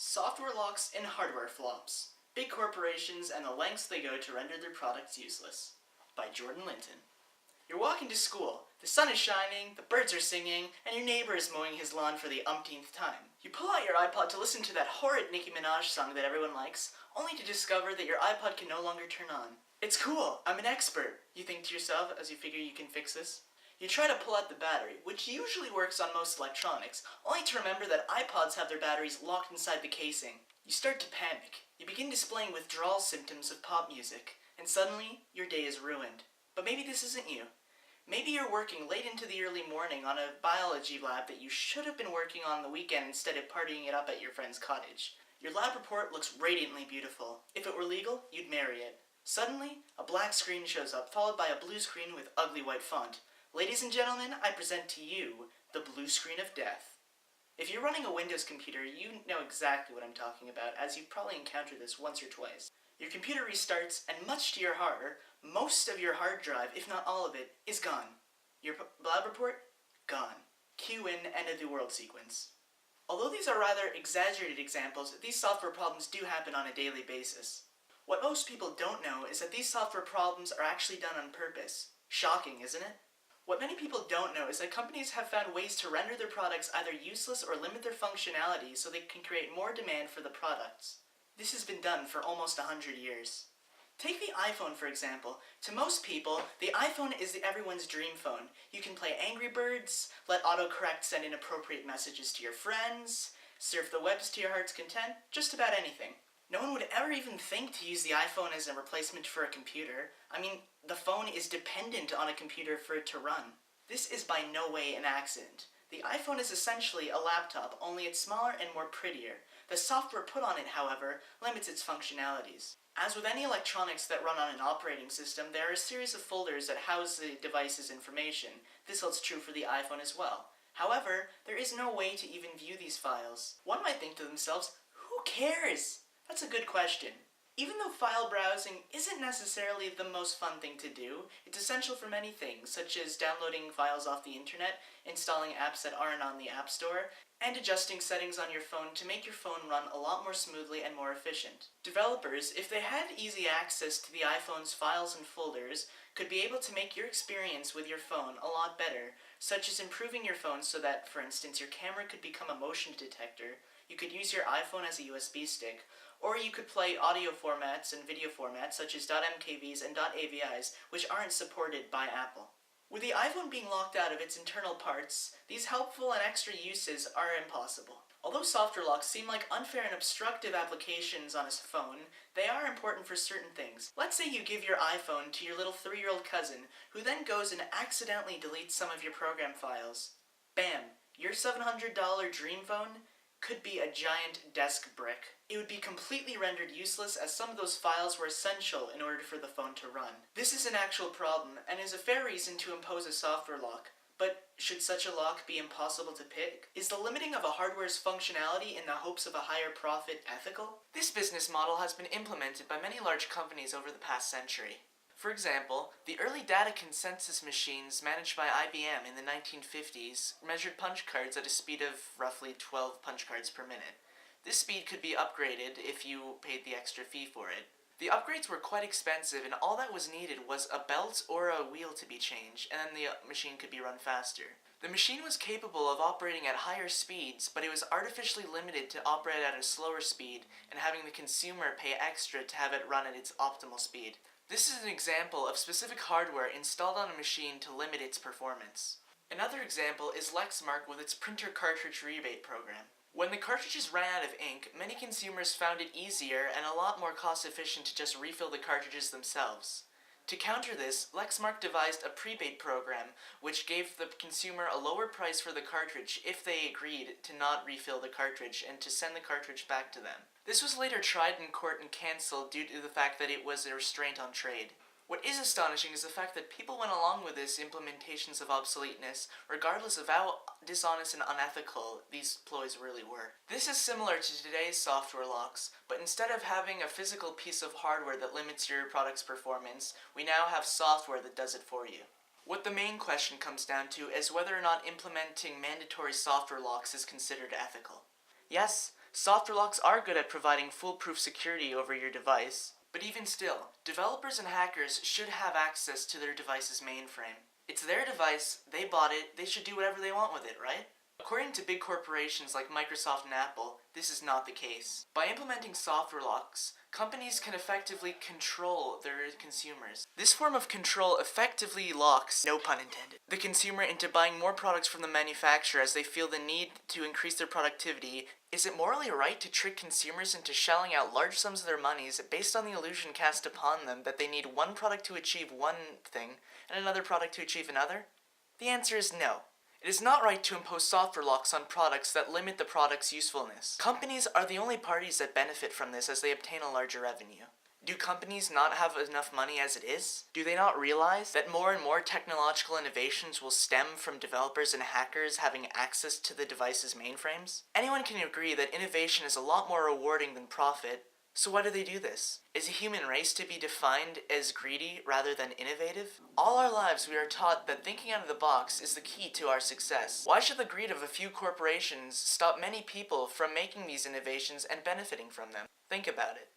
Software locks and hardware flops. Big corporations and the lengths they go to render their products useless. By Jordan Linton. You're walking to school. The sun is shining, the birds are singing, and your neighbor is mowing his lawn for the umpteenth time. You pull out your iPod to listen to that horrid Nicki Minaj song that everyone likes, only to discover that your iPod can no longer turn on. It's cool, I'm an expert, you think to yourself as you figure you can fix this. You try to pull out the battery, which usually works on most electronics, only to remember that iPods have their batteries locked inside the casing. You start to panic. You begin displaying withdrawal symptoms of pop music, and suddenly, your day is ruined. But maybe this isn't you. Maybe you're working late into the early morning on a biology lab that you should have been working on the weekend instead of partying it up at your friend's cottage. Your lab report looks radiantly beautiful. If it were legal, you'd marry it. Suddenly, a black screen shows up, followed by a blue screen with ugly white font. Ladies and gentlemen, I present to you the blue screen of death. If you're running a Windows computer, you know exactly what I'm talking about, as you've probably encountered this once or twice. Your computer restarts, and much to your horror, most of your hard drive, if not all of it, is gone. Your lab report? Gone. Cue in end of the world sequence. Although these are rather exaggerated examples, these software problems do happen on a daily basis. What most people don't know is that these software problems are actually done on purpose. Shocking, isn't it? What many people don't know is that companies have found ways to render their products either useless or limit their functionality so they can create more demand for the products. This has been done for almost 100 years. Take the iPhone, for example. To most people, the iPhone is everyone's dream phone. You can play Angry Birds, let autocorrect send inappropriate messages to your friends, surf the webs to your heart's content, just about anything. No one would ever even think to use the iPhone as a replacement for a computer. I mean, the phone is dependent on a computer for it to run. This is by no way an accident. The iPhone is essentially a laptop, only it's smaller and more prettier. The software put on it, however, limits its functionalities. As with any electronics that run on an operating system, there are a series of folders that house the device's information. This holds true for the iPhone as well. However, there is no way to even view these files. One might think to themselves, who cares? That's a good question. Even though file browsing isn't necessarily the most fun thing to do, it's essential for many things, such as downloading files off the internet, installing apps that aren't on the App Store, and adjusting settings on your phone to make your phone run a lot more smoothly and more efficient. Developers, if they had easy access to the iPhone's files and folders, could be able to make your experience with your phone a lot better, such as improving your phone so that, for instance, your camera could become a motion detector, you could use your iPhone as a USB stick, or you could play audio formats and video formats such as .mkvs and .avis, which aren't supported by Apple. With the iPhone being locked out of its internal parts, these helpful and extra uses are impossible. Although software locks seem like unfair and obstructive applications on a phone, they are important for certain things. Let's say you give your iPhone to your little 3-year-old cousin, who then goes and accidentally deletes some of your program files. Bam! Your $700 dream phone could be a giant desk brick. It would be completely rendered useless as some of those files were essential in order for the phone to run. This is an actual problem and is a fair reason to impose a software lock. But should such a lock be impossible to pick? Is the limiting of a hardware's functionality in the hopes of a higher profit ethical? This business model has been implemented by many large companies over the past century. For example, the early data consensus machines managed by IBM in the 1950s measured punch cards at a speed of roughly 12 punch cards per minute. This speed could be upgraded if you paid the extra fee for it. The upgrades were quite expensive, and all that was needed was a belt or a wheel to be changed, and then the machine could be run faster. The machine was capable of operating at higher speeds, but it was artificially limited to operate at a slower speed, and having the consumer pay extra to have it run at its optimal speed. This is an example of specific hardware installed on a machine to limit its performance. Another example is Lexmark with its printer cartridge rebate program. When the cartridges ran out of ink, many consumers found it easier and a lot more cost-efficient to just refill the cartridges themselves. To counter this, Lexmark devised a prebate program, which gave the consumer a lower price for the cartridge if they agreed to not refill the cartridge and to send the cartridge back to them. This was later tried in court and cancelled due to the fact that it was a restraint on trade. What is astonishing is the fact that people went along with this implementations of obsoleteness, regardless of how dishonest and unethical these ploys really were. This is similar to today's software locks, but instead of having a physical piece of hardware that limits your product's performance, we now have software that does it for you. What the main question comes down to is whether or not implementing mandatory software locks is considered ethical. Yes, Software locks are good at providing foolproof security over your device, but even still, developers and hackers should have access to their device's mainframe. It's their device, they bought it, they should do whatever they want with it, right? According to big corporations like Microsoft and Apple, this is not the case. By implementing software locks, companies can effectively control their consumers. This form of control effectively locks, no pun intended, the consumer into buying more products from the manufacturer as they feel the need to increase their productivity. Is it morally right to trick consumers into shelling out large sums of their monies based on the illusion cast upon them that they need one product to achieve one thing and another product to achieve another? The answer is no. It is not right to impose software locks on products that limit the product's usefulness. Companies are the only parties that benefit from this as they obtain a larger revenue. Do companies not have enough money as it is? Do they not realize that more and more technological innovations will stem from developers and hackers having access to the device's mainframes? Anyone can agree that innovation is a lot more rewarding than profit. So why do they do this? Is a human race to be defined as greedy rather than innovative? All our lives we are taught that thinking out of the box is the key to our success. Why should the greed of a few corporations stop many people from making these innovations and benefiting from them? Think about it.